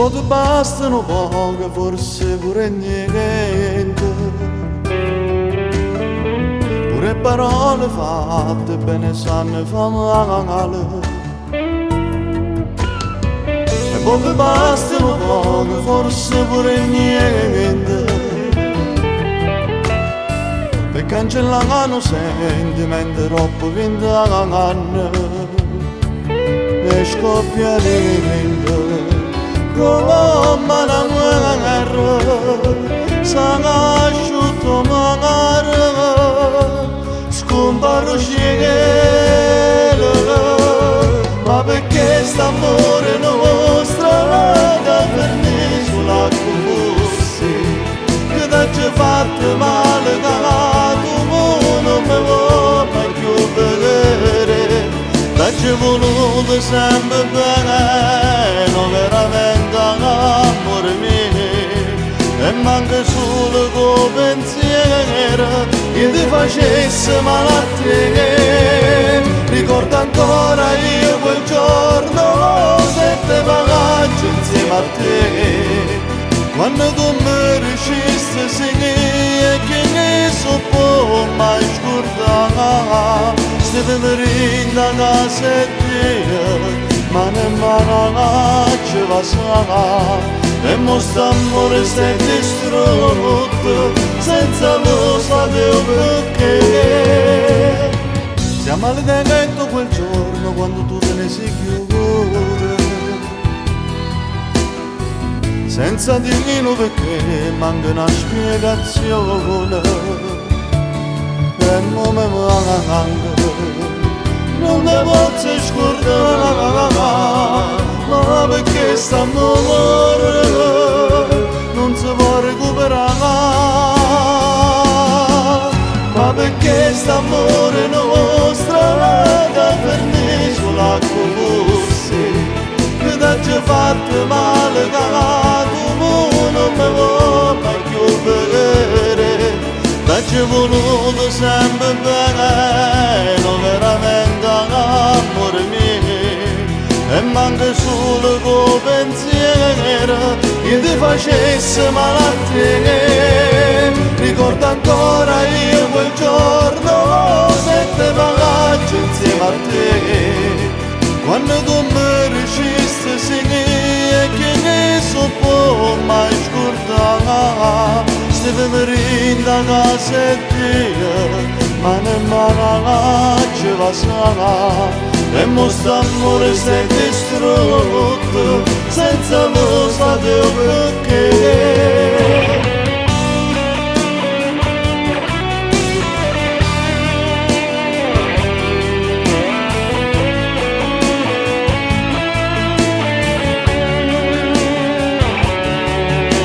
poco bastano poche, forse pure niente. Pure parole fatte bene sanno fa male. E poche bastano poche, forse pure niente. Per cancellare un sentimento troppo vent'anni. E scoppia di vento. Roma la guerra, sarà asciutto magari, scomparo cielo, ma perché st'amore nostro da fermi sulla corsa, che t'ha fatto male, che tu non mi vuoi mai più vedere, t'ha voluto sempre bene, non veramente amore mio, e manca solo tuo pensiero che ti facesse male a te. Ricordo ancora io quel giorno 7 pagacci insieme a te, quando tu mi riusciste sì che nessuno può mai scordare. Stiamo rinda casa e te, mano in mano ci va sarà. E mostro amore sei distrutto, senza lo sapevo perché. Siamo maledetto quel giorno quando tu te ne sei chiuso, senza dirlo perché manca una spiegazione. E non mi manca, non mi posso scordare, ma perché st'amore non si può recuperare, ma perché st'amore nostro da fermi sulla corsa, che t'ha fatto male, che tu non mi vuoi mai più vedere, t'ha voluto sempre bene, non veramente amore mio, e manca solo tuo pensiero che ti facesse male a te. Ricordo ancora io quel giorno 7 pagacci insieme a te, quando tu mi riusciste sì che nessuno può mai scordare. Stiamo rinda casa e te, mano in mano ci va sarà. E mostro amore sei distrutto, senza lo sapevo perché.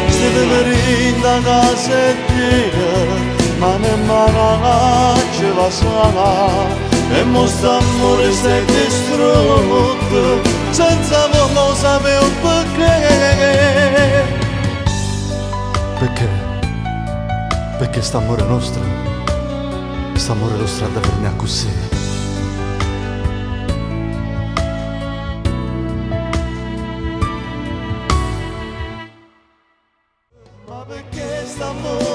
Stiamo rinda casa e te, mano in mano ci va sarà. E mostro amore sei distrutto, senza lo sapevo perché. Perché? Perché st'amore nostro ha da venire così. Ma perché st'amore